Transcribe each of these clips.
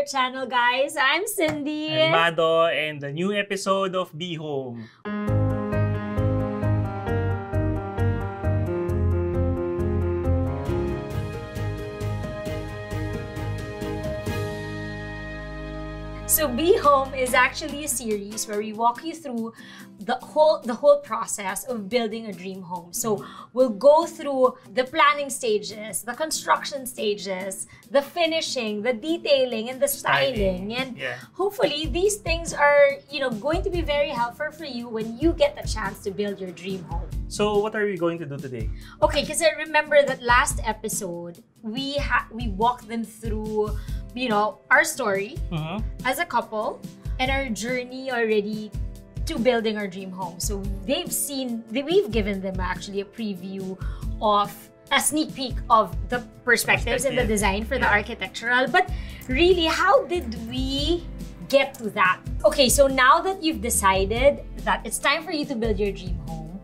our channel, guys. I'm Cindy. I'm Mado, and the new episode of Be Home. So Be Home is actually a series where we walk you through the whole process of building a dream home. So we'll go through the planning stages, the construction stages, the finishing, the detailing, and the styling. And hopefully these things are, going to be very helpful for you when you get the chance to build your dream home. So what are we going to do today? Okay, because I remember that last episode, we walked them through our story as a couple and our journey already to building our dream home. So we've given them actually a preview of a sneak peek of the perspectives and the design for the architectural. But really, how did we get to that? Okay, so now that you've decided that it's time for you to build your dream home,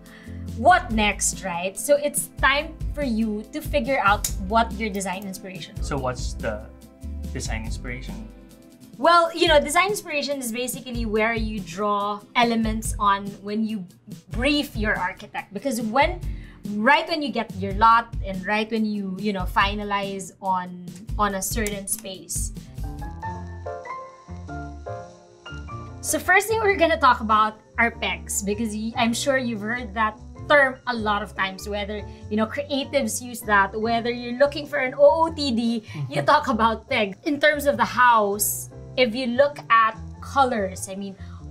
what next, right? So it's time for you to figure out what your design inspiration is. So what's the design inspiration? Well, design inspiration is basically where you draw elements on when you brief your architect. Because right when you get your lot and right when you finalize on a certain space. So first thing we're gonna talk about are pegs, because I'm sure you've heard that term a lot of times, whether creatives use that, whether you're looking for an OOTD, you talk about peg. In terms of the house, if you look at colors,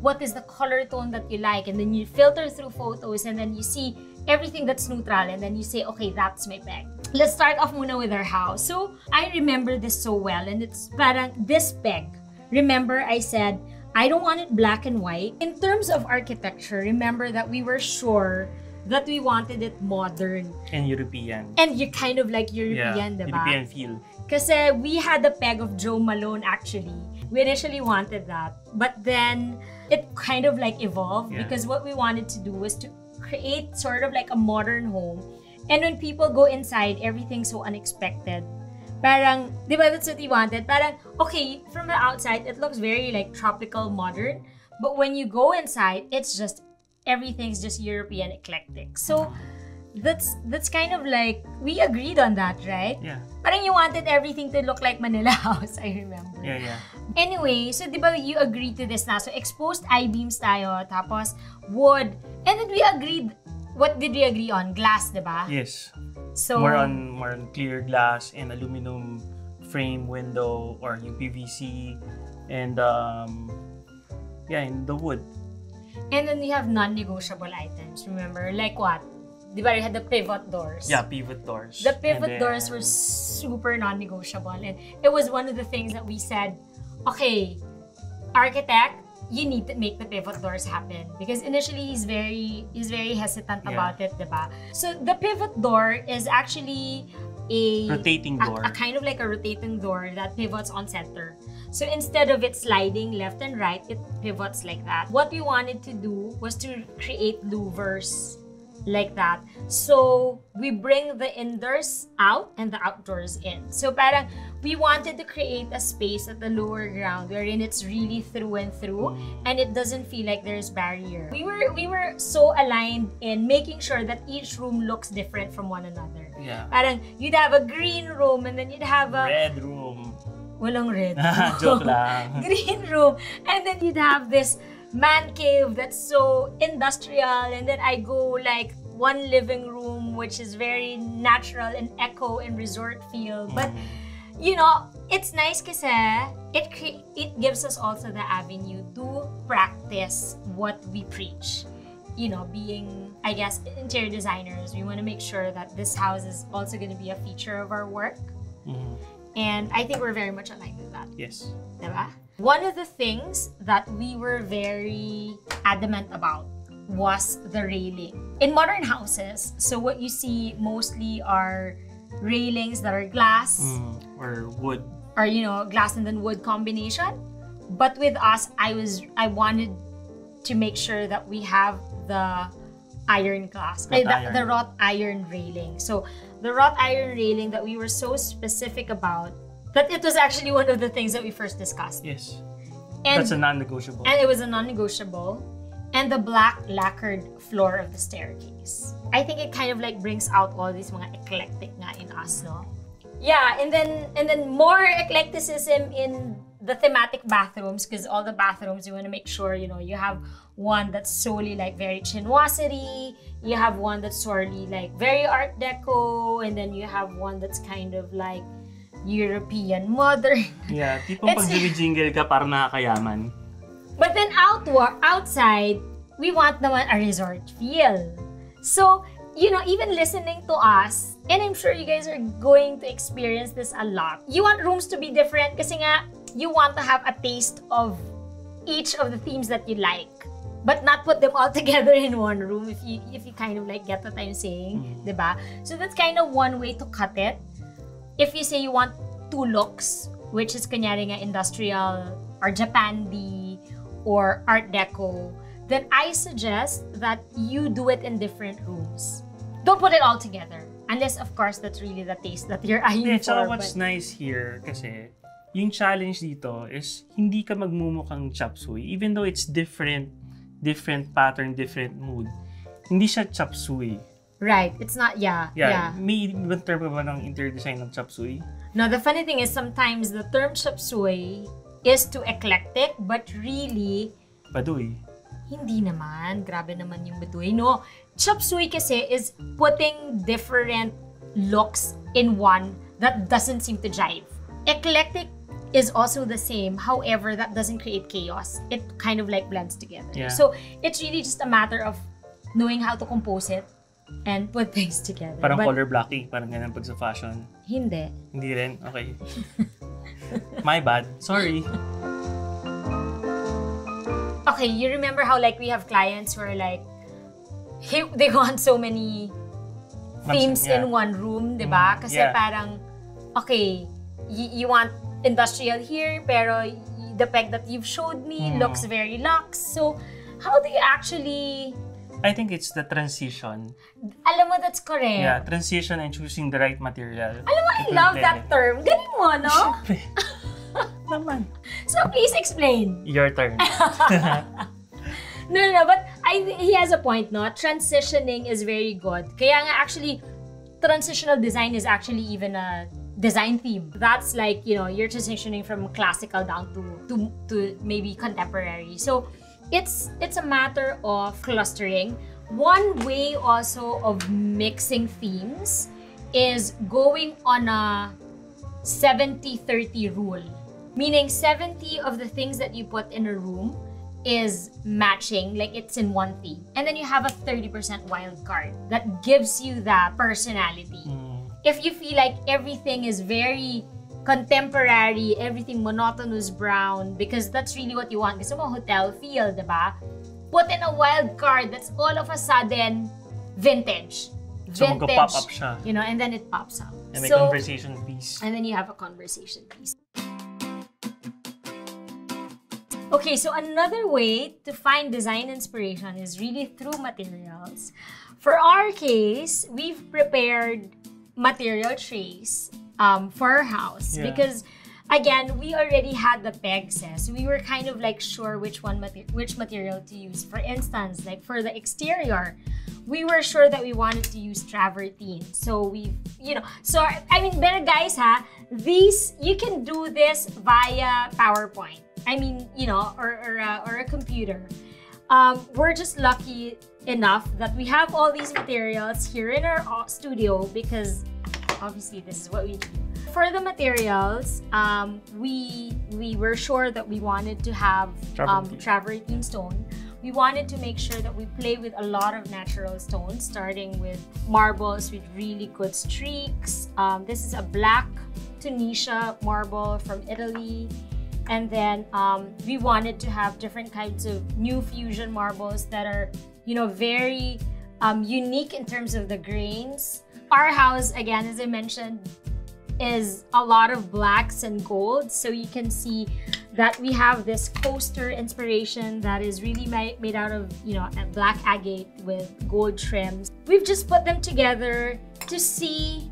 what is the color tone that you like, and then you filter through photos and then you see everything that's neutral and then you say, okay, that's my peg. Let's start off muna with our house. So I remember this so well, and it's parang this peg. Remember I said I don't want it black and white. In terms of architecture, remember that we were sure that we wanted it modern. And European. And you kind of like European, diba? European feel. Kasi we had the peg of Joe Malone actually. We initially wanted that. But then it kind of like evolved because what we wanted to do was to create sort of like a modern home. And when people go inside, everything's so unexpected. Parang, di ba that's what we wanted? Parang, okay, from the outside, it looks very like tropical modern. But when you go inside, everything's just European eclectic. So that's kind of like, we agreed on that, right? Yeah. Parang you wanted everything to look like Manila House, I remember. Yeah. Anyway, so diba you agreed to this na. So exposed I-beams tayo, tapos wood. And then we agreed, what did we agree on? Glass, diba? Yes. So more on clear glass and aluminum frame window or UPVC and and the wood. And then we have non-negotiable items, remember? Like what? Diba we had the pivot doors? Yeah, pivot doors. The pivot doors were super non-negotiable, and it was one of the things that we said, okay, architect, you need to make the pivot doors happen. Because initially he's very hesitant about it, diba? So the pivot door is actually a rotating door. A kind of like a rotating door that pivots on center. So instead of it sliding left and right, it pivots like that. What we wanted to do was to create louvers like that. So we bring the indoors out and the outdoors in. So parang we wanted to create a space at the lower ground wherein it's really through and through and it doesn't feel like there's barrier. We were so aligned in making sure that each room looks different from one another. Yeah. Parang you'd have a green room and then you'd have a red room. Walang red. Joke lang. Green room. And then you'd have this man cave that's so industrial, and then I go like one living room which is very natural and eco and resort feel. But it's nice kasi it gives us also the avenue to practice what we preach. Being, I guess, interior designers, we want to make sure that this house is also going to be a feature of our work. And I think we're very much aligned with that. Yes. Diba? One of the things that we were very adamant about was the railing. In modern houses, so what you see mostly are railings that are glass. Or wood. Or, glass and then wood combination. But with us, I wanted to make sure that we have the iron glass, the wrought iron railing. So the wrought iron railing that we were so specific about that it was actually one of the things that we first discussed. Yes. And, that's a non-negotiable. And it was a non-negotiable. And the black lacquered floor of the staircase. I think it kind of like brings out all these mga eclectic nga in us, no? Yeah, and then more eclecticism in the thematic bathrooms, because all the bathrooms, you want to make sure, you know, you have one that's solely like very chinoiserie, you have one that's solely like very Art Deco, and then you have one that's kind of like European modern. Yeah, tipong pag jingle ka parang nakakayaman. But then outside, we want naman a resort feel. So, you know, even listening to us, and I'm sure you guys are going to experience this a lot. You want rooms to be different kasi nga, you want to have a taste of each of the themes that you like, but not put them all together in one room, if you kind of like get what I'm saying, diba? So that's kind of one way to cut it. If you say you want two looks, which is kunyari nga industrial or Japandi or Art Deco, then I suggest that you do it in different rooms. Don't put it all together. Unless, of course, that's really the taste that you're eyeing for. What's nice here, kasi, yung challenge dito is, hindi ka magmumukhang chop suey. Even though it's different pattern, different mood, hindi siya chop suey. Right. It's not, yeah. May ibang term ba ng interior design ng chop suey? No, the funny thing is, sometimes the term chop suey is too eclectic, but really, Baduy. Hindi naman. Grabe naman yung baduy. No, chop suey kasi is putting different looks in one that doesn't seem to jive. Eclectic is also the same. However, that doesn't create chaos. It kind of like blends together. Yeah. So, it's really just a matter of knowing how to compose it and put things together. Parang color blocking. Parang ganun pag sa fashion. Hindi. Hindi rin? Okay. My bad. Sorry. Okay, you remember how like we have clients who are like, they want so many themes in one room, diba? Kasi parang, okay, you want industrial here, pero the peg that you've showed me looks very luxe. So, how do you actually... I think it's the transition. Alam mo, that's correct. Yeah, transition and choosing the right material. Alam mo, I love that term. Galing mo, no? Naman. So, please explain. Your turn. No, but he has a point, no? Transitioning is very good. Kaya nga, actually, transitional design is actually even a design theme. That's like, you know, you're transitioning from classical down to maybe contemporary. So, it's a matter of clustering. One way also of mixing themes is going on a 70-30 rule. Meaning 70 of the things that you put in a room is matching, like it's in one theme. And then you have a 30% wild card that gives you that personality. If you feel like everything is very contemporary, everything monotonous brown, because that's really what you want. Gusto mo hotel feel, diba? Put in a wild card that's all of a sudden vintage. So magpo-pop up siya. You know, and then it pops up. And may conversation piece. And then you have a conversation piece. Okay, so another way to find design inspiration is really through materials. For our case, we've prepared material trays for our house because, again, we already had the pegs, so we were kind of like sure which material to use. For instance, like for the exterior, we were sure that we wanted to use travertine. So I mean, better guys, these, you can do this via PowerPoint. I mean, you know, or a computer. We're just lucky enough that we have all these materials here in our studio because obviously this is what we do. For the materials, we were sure that we wanted to have travertine stone. We wanted to make sure that we play with a lot of natural stones, starting with marbles with really good streaks. This is a black Tunisia marble from Italy. And then we wanted to have different kinds of new fusion marbles that are, you know, very unique in terms of the grains. Our house, again, as I mentioned, is a lot of blacks and golds. So you can see that we have this coaster inspiration that is really made out of, you know, a black agate with gold trims. We've just put them together to see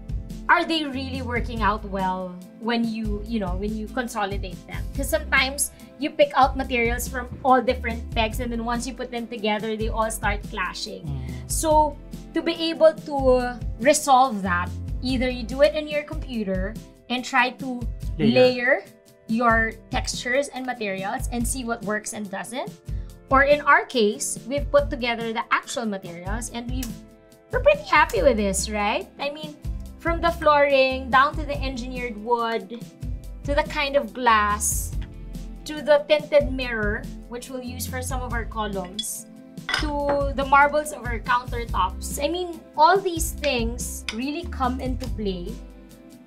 are they really working out well when you consolidate them? Because sometimes you pick out materials from all different pegs, and then once you put them together, they all start clashing. So to be able to resolve that, either you do it in your computer and try to layer your textures and materials and see what works and doesn't. Or in our case, we've put together the actual materials and we're pretty happy with this, right? I mean, from the flooring down to the engineered wood, to the kind of glass, to the tinted mirror, which we'll use for some of our columns, to the marbles of our countertops. I mean, all these things really come into play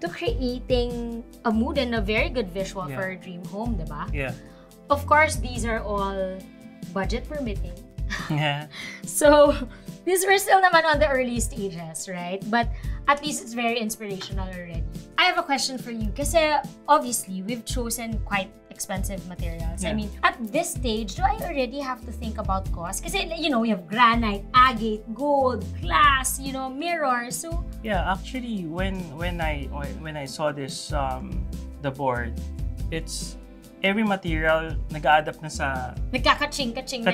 to creating a mood and a very good visual for a dream home, diba? Yeah. Of course, these are all budget permitting. Yeah. So, these were still naman on the early stages, right? But at least it's very inspirational already. I have a question for you kasi obviously, we've chosen quite expensive materials. Yeah. I mean, at this stage, do I already have to think about cost? Kasi, you know, we have granite, agate, gold, glass, you know, mirrors. So, yeah, actually, when I saw this the board, it's every material nag-a-adapt na sa nagka-kaching-kaching na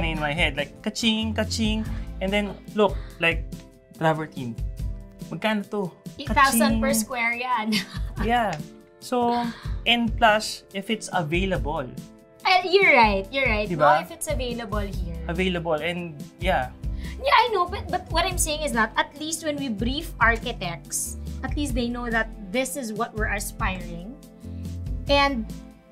in my head. Like, kaching, kaching. And then, look, like, travertine. Magkano to? 8,000 per square yan. Yeah. So, and plus, if it's available. You're right. Diba? No, if it's available here. Available, and yeah. Yeah, I know, but what I'm saying is that at least when we brief architects, at least they know that this is what we're aspiring. And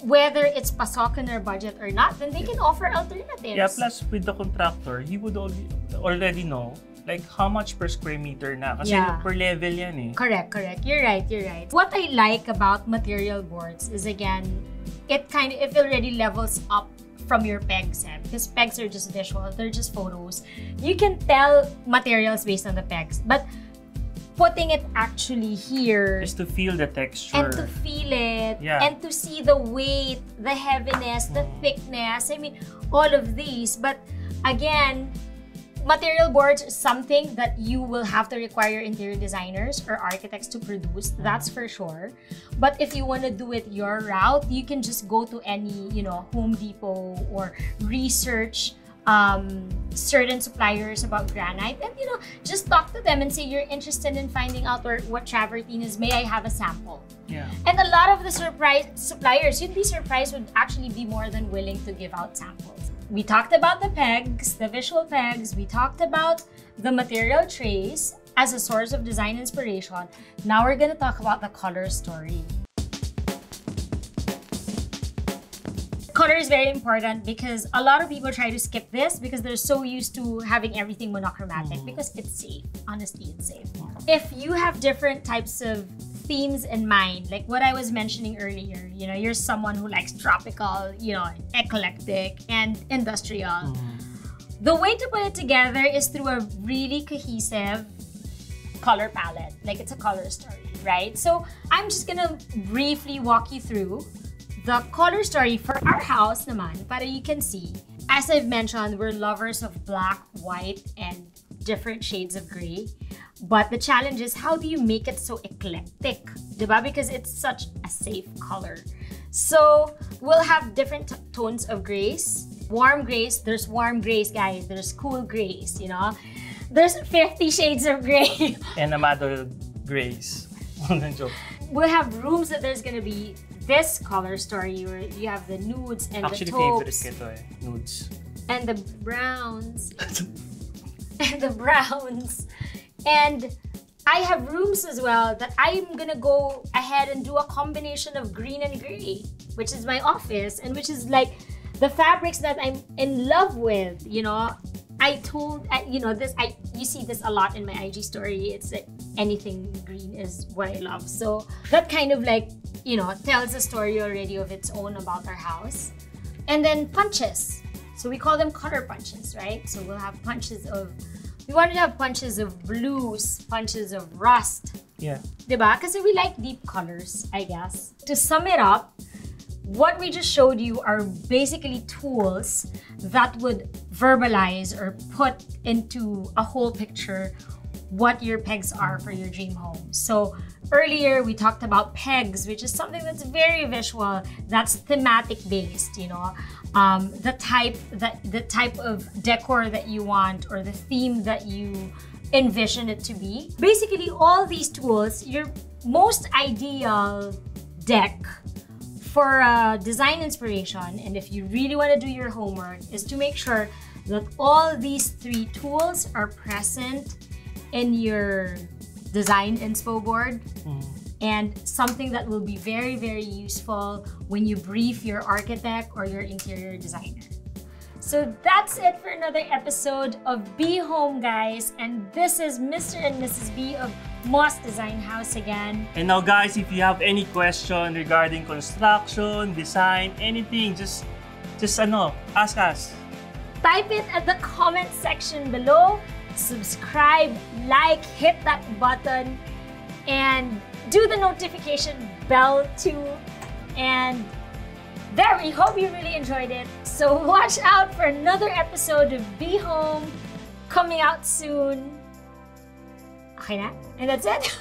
whether it's pasok in their budget or not, then they can offer alternatives. Yeah, plus with the contractor, he would already know like how much per square meter na. Kasi per level yan eh. Correct. You're right. What I like about material boards is, again, it already levels up from your peg set. Because pegs are just visual, they're just photos. You can tell materials based on the pegs. But putting it actually here is to feel the texture and to feel it and to see the weight, the heaviness, the thickness. I mean, all of these. But again, material boards is something that you will have to require interior designers or architects to produce. That's for sure. But if you want to do it your route, you can just go to any, Home Depot or research certain suppliers about granite and just talk to them and say you're interested in finding out what travertine is. May I have a sample? Yeah. And a lot of the suppliers, you'd be surprised, would actually be more than willing to give out samples. We talked about the pegs, the visual pegs. We talked about the material trays as a source of design inspiration. Now we're gonna talk about the color story. Color is very important because a lot of people try to skip this because they're so used to having everything monochromatic because it's safe. Honestly, it's safe. If you have different types of themes in mind, like what I was mentioning earlier, you're someone who likes tropical, eclectic and industrial. The way to put it together is through a really cohesive color palette. Like it's a color story, right? So I'm just gonna briefly walk you through the color story for our house naman, para you can see. As I've mentioned, we're lovers of black, white, and different shades of gray. But the challenge is, how do you make it so eclectic? Diba? Because it's such a safe color. So we'll have different tones of grays. Warm grays, there's warm grays, guys. There's cool grays, There's 50 shades of gray. And Amado grays. We'll have rooms that there's gonna be this color story where you have the nudes and actually, the taupes. Favorite ko ito nudes. And the browns. And the browns. And I have rooms as well that I'm gonna go ahead and do a combination of green and gray, which is my office and which is like the fabrics that I'm in love with, you see this a lot in my IG story. It's like anything green is what I love. So that kind of tells a story already of its own about our house. And then punches. So we call them color punches, right? So we'll have we wanted to have punches of blues, punches of rust. Yeah. Diba? Because we like deep colors, I guess. To sum it up, what we just showed you are basically tools that would verbalize or put into a whole picture what your pegs are for your dream home. So earlier we talked about pegs, which is something that's very visual, that's thematic based, you know, the type of decor that you want or the theme that you envision it to be. Basically, all these tools, your most ideal deck for design inspiration, and if you really want to do your homework, is to make sure that all these 3 tools are present in your design inspo board, and something that will be very, very useful when you brief your architect or your interior designer. So that's it for another episode of Be Home, guys. And this is Mr. and Mrs. B of Moss Design House again. And now, guys, if you have any question regarding construction, design, anything, just ask us. Type it at the comment section below. Subscribe, like, hit that button, and do the notification bell too. And there, we hope you really enjoyed it. So watch out for another episode of Be Home coming out soon. Okay na? And that's it.